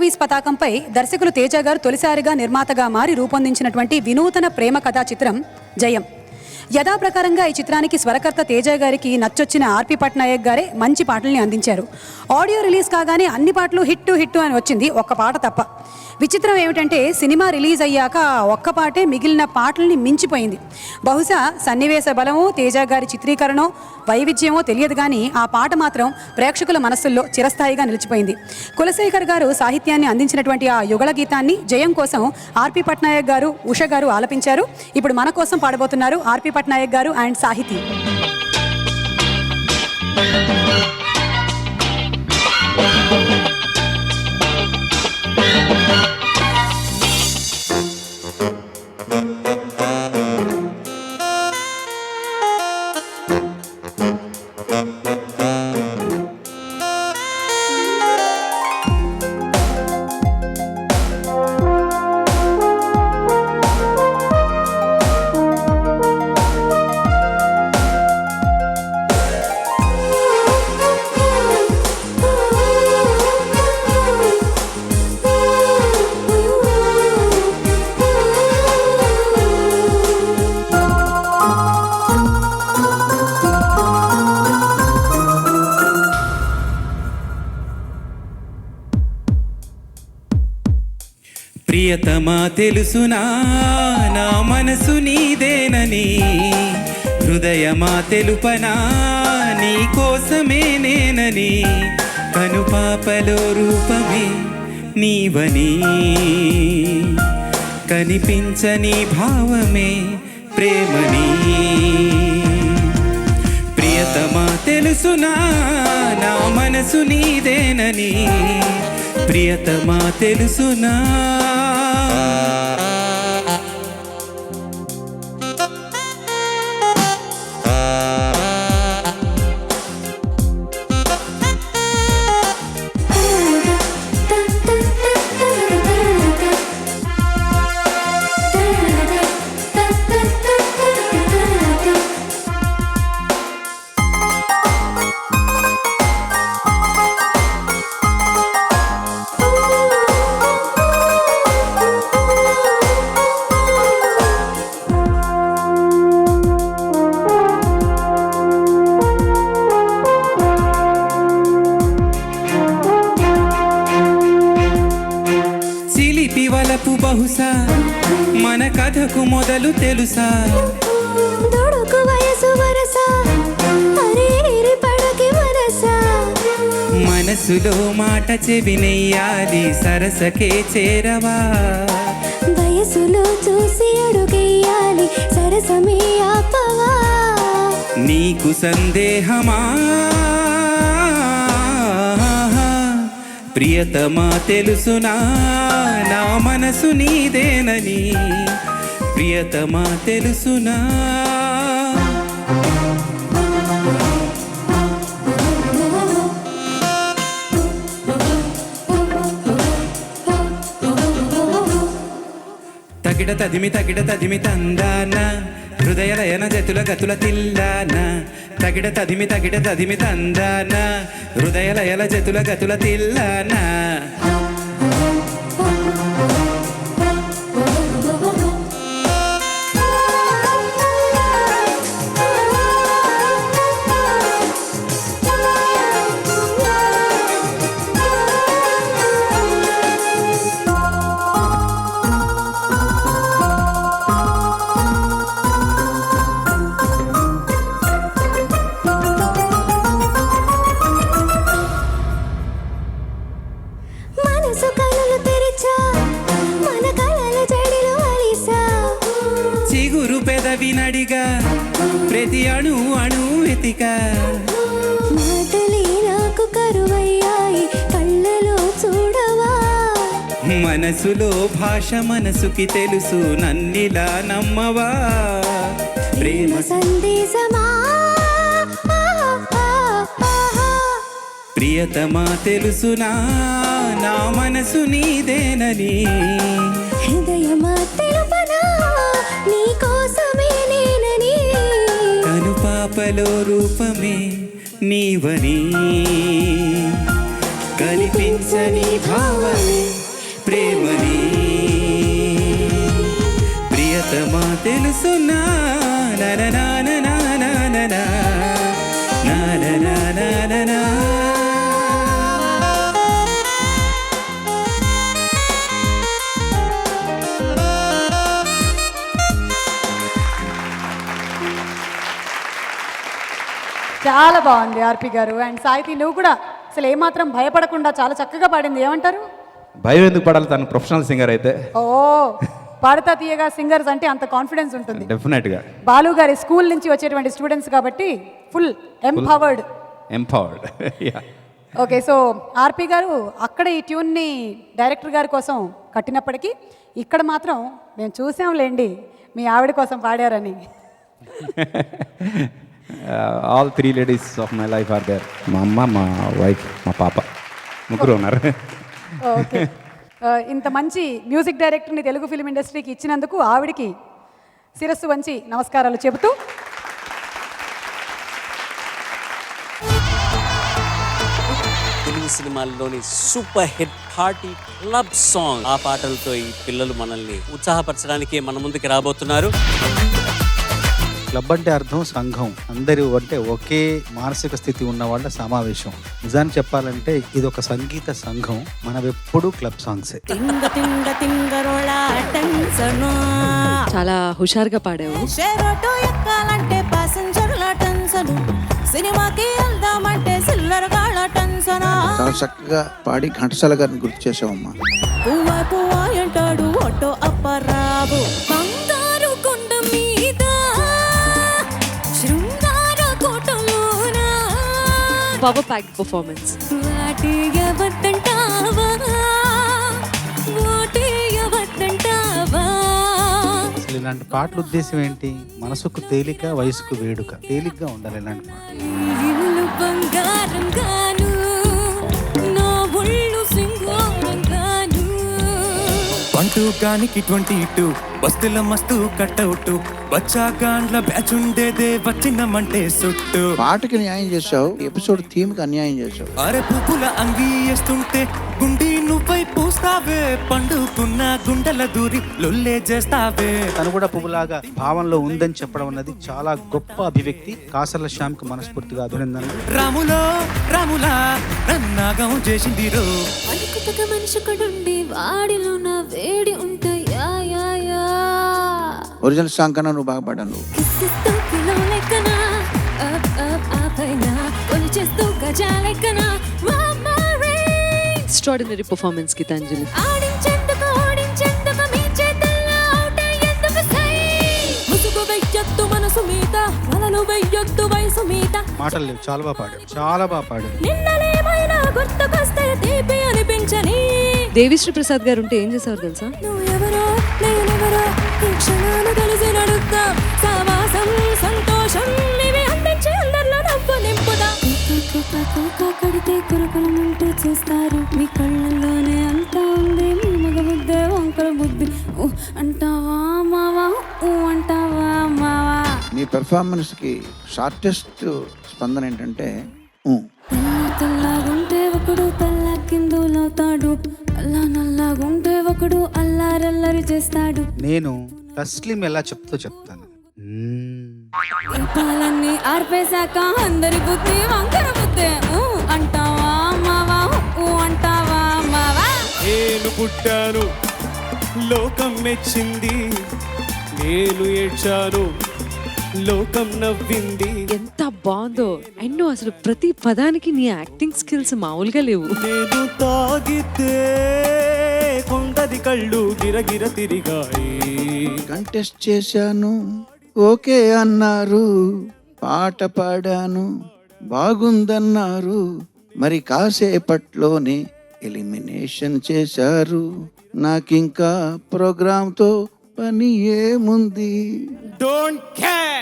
Release పతాకంపై దర్శకులు తేజ గారు తొలిసారిగా నిర్మాతగా మారి రూపొందించినటువంటి వినూతన ప్రేమ కథా చిత్రం జయం. యథాప్రకారంగా ఈ చిత్రానికి స్వరకర్త తేజ గారికి నచ్చొచ్చిన ఆర్పి పట్నాయక్ గారే మంచి పాటల్ని అందించారు. ఆడియో రిలీజ్ కాగానే అన్ని పాటలు హిట్టు అని వచ్చింది, ఒక్క పాట తప్ప. విచిత్రం ఏమిటంటే సినిమా రిలీజ్ అయ్యాక ఒక్క పాటే మిగిలిన పాటల్ని మించిపోయింది. బహుశా సన్నివేశ బలమో తేజ గారి చిత్రీకరణో వైవిధ్యమో తెలియదు కానీ ఆ పాట మాత్రం ప్రేక్షకుల మనస్సుల్లో చిరస్థాయిగా నిలిచిపోయింది. కులశేఖర్ గారు సాహిత్యాన్ని అందించినటువంటి ఆ యుగళ గీతాన్ని జయం కోసం ఆర్పి పట్నాయక్ గారు, ఉష గారు ఆలపించారు. ఇప్పుడు మన కోసం పాడబోతున్నారు ఆర్పి పట్నాయక్ గారు అండ్ సాహితీ. ప్రియతమా తెలుసునా నా మనసు నీదేనని, హృదయమా తెలుపనా నీ కోసమే నేనని, కనుపాపలో రూపమే నీవని, కనిపించని భావమే ప్రేమని. ప్రియతమా తెలుసునా నా మనసు నీదేనని, ప్రియతమా తెలుసునా. వలపు బహుశా మన కథకు మొదలు తెలుసా, దొడుకు వయసు వరసా అరేరి పడకి వరసా, మనసులో మాట చెవినెయ్యాలి సరసకే చేరవా, వయసులో చూసి అడుగెయ్యాలి సరసమే ఆపవా. నీకు సందేహమా ప్రియతమా తెలుసునా నా మనసు నీదేనని, ప్రియతమా తెలుసునా. తగిడ తదిమి తందాన, హృదయ లయన జతుల గతుల తిల్లాన, తగిడ తదిమి తందాన, హృదయ లయల జతుల గతుల తిల్లాన. చిగురు పెదవి నడిగా ప్రతి అణు వెతిక, మాటలే నాకు కరువయ్యాయి కళ్ళలో చూడవా, మనసులో భాష మనసుకి తెలుసు నన్నిలా నమ్మవా. ప్రేమ సందేశమా ప్రియతమా తెలుసునా నా మనసు నీదేనని, హృదయమా తెలుపనా నీ కోసమే నేనని, కనుపాపలో రూపమే నీవని, కనిపించని భావమే ప్రేమని ప్రియతమా తెలుసునా నననాననాననా నాననాననా. చాలా బాగుంది ఆర్పి గారు. అండ్ సాహితీ నువ్వు కూడా అసలు ఏమాత్రం భయపడకుండా చాలా చక్కగా పాడింది. ఏమంటారు? భయం ఎందుకు పడాలి, తను ప్రొఫెషనల్ సింగర్ అయితే. ఓ పాడతా తీయగా సింగర్స్ అంటే అంత కాన్ఫిడెన్స్ ఉంటుంది. డెఫినెట్గా బాలు గారి స్కూల్ నుంచి వచ్చేటువంటి స్టూడెంట్స్ కాబట్టి ఫుల్ ఎంపవర్డ్. ఓకే, సో ఆర్పి గారు అక్కడ ఈ ట్యూన్ని డైరెక్టర్ గారి కోసం కట్టినప్పటికీ ఇక్కడ మాత్రం మేము చూసాంలేండి మీ ఆవిడ కోసం పాడారని. All 3 ladies of my life are there. మా అమ్మ, మా వైఫ్, మా పాప, ముగ్గురు ఉన్నారు. ఓకే, ఇంత మంచి మ్యూజిక్ డైరెక్టర్ని తెలుగు ఫిలిం ఇండస్ట్రీకి ఇచ్చినందుకు ఆవిడికి శిరస్సు వంచి నమస్కారాలు చెబుతూ తెలుగు సినిమాల్లోని super hit party club song, ఆ పాటలతో ఈ పిల్లలు మనల్ని ఉత్సాహపరచడానికి మన ముందుకు రాబోతున్నారు. క్లబ్ అంటే అర్థం సంఘం, అందరూ అంటే ఒకే మానసిక స్థితి ఉన్న వాళ్ళ సమావేశం. నిజాన్ని చెప్పాలంటే ఇది ఒక సంగీత సంఘం. మనం ఎప్పుడు క్లబ్ సాంగ్సే. చాలా హుషారుగా పాడావు. సినిమాకి వెళ్దామంటే సిల్లర్ గాళ్ళ టెన్షనా. చాలా చక్కగా పాడి ఘంటసాల గారిని గుర్తు చేసావమ్మా. పువ్వా పువ్వా అంటాడు ఒట్టో అప్పరావు. బంగారు కొండ మీద శృంగార కోటలోన పవర్ ప్యాక్ పర్ఫార్మెన్స్. వాటి ఎవద్దంటావా, వాటి ఎవద్దంటావా. అసలు ఇలాంటి పాటల ఉద్దేశం ఏంటి? మనసుకు తేలిక, వయసుకు వేడుక. తేలిగ్గా ఉండాలి ఇలాంటి పాటలు. ఇల్లు బంగారం గాను, నా ఒళ్ళు సింగారం గాను. 1 గానికి 22 బస్తుల మస్తు కట్టవుట్ బచ్చా గాండ్ల బ్యాచ్ ఉండేదే వచ్చినమంటే సుట్టు. పాటకి న్యాయం చేసావు, ఎపిసోడ్ థీమ్ కి అన్యాయం చేసావు. అరే పువ్వుల అంగీ వేస్తుంటే గుండి నువ్వై పూస్తావే, పండుకున్న గుండెల దూరి లొల్లే చేస్తావే. తను కూడా పువ్వులాగా భావంలో ఉందని చెప్పడం అన్నది చాలా గొప్ప అభివ్యక్తి. కాసర్ల శ్యామ్కి మనస్ఫూర్తిగా అభినందనలు. రాములా నన్నాగం చేసింది రో. అనుకుతక మనిషికుడుండి వాడిలో నా వేడి ఉంటాయా. ఒరిజినల్ సాంగ్ కన్నా నువ్వు బాగా పాడాను. కిస్సిస్తూ కిలో లెక్కన అప్ అప్ ఆపైన కొలిచేస్తూ గజా లెక్కన ఎక్స్ట్రాడినరీ పర్ఫార్మెన్స్ గీతాంజలి. ఆడించేందుకు మీ చేతుల్లో అవుట్ అయ్యేందుకు సై. ముసుగు వెయ్యొద్దు మనసు మీద, వలలు వెయ్యొద్దు వయసు మీద. మాటలు లేవు, చాలా బాగా పాడాడు, చాలా బాగా పాడాడు. నిన్నలేమైనా గుర్తుకొస్తే తీపి అనిపించని. దేవిశ్రీ ప్రసాద్ గారు ఉంటే ఏం చేసేవారు తెలుసా? నువ్వు ఎవరో నేనెవరో ఈ క్షణాలు కలిసి నడుద్దాం. సావాసం సంతోషం ఇవి అందించి అందరిలో నవ్వు నింపుదాం. కడితే కురుకులమంటూ చూస్తారు, మీ కళ్ళల్లోనే అంతా ఉంది మీ మగ బుద్ధే వంకర బుద్ధి. అంటావా మావా, అంటావా మావా. నీ పెర్ఫార్మెన్స్ కి షార్టెస్ట్ స్పందన ఏంటంటే తెల్లగుంటే ఒకడు తెల్ల కిందులవుతాడు, నల్లగుంటే ఒకడు అల్లారల్లరి చేస్తాడు. నేను తస్లిం ఎలా చెప్తాను. దీపాలన్నీ ఆర్పేశాక అందరి బుద్ధి వంకర బుద్ధి. అంటావా మావా, అంటావా మావా. నేను పుట్టాను లోకం మెచ్చింది, నేను ఏడ్చాను లోకం నవ్వింది. ఎంత బాగుందో. అండ్ నువ్వు అసలు ప్రతి పదానికి నీ యాక్టింగ్ స్కిల్స్ మామూలుగా లేవు. నేను తాగితే కొండది కళ్ళు గిరగిర తిరిగాయి. కంటెస్ట్ చేశాను, ఓకే అన్నారు, పాట పాడాను, బాగుందన్నారు, మరి కాసేపట్లోనే ఎలిమినేషన్ చేశారు. నాకింకా ప్రోగ్రాంతో పని ఏముంది. Don't care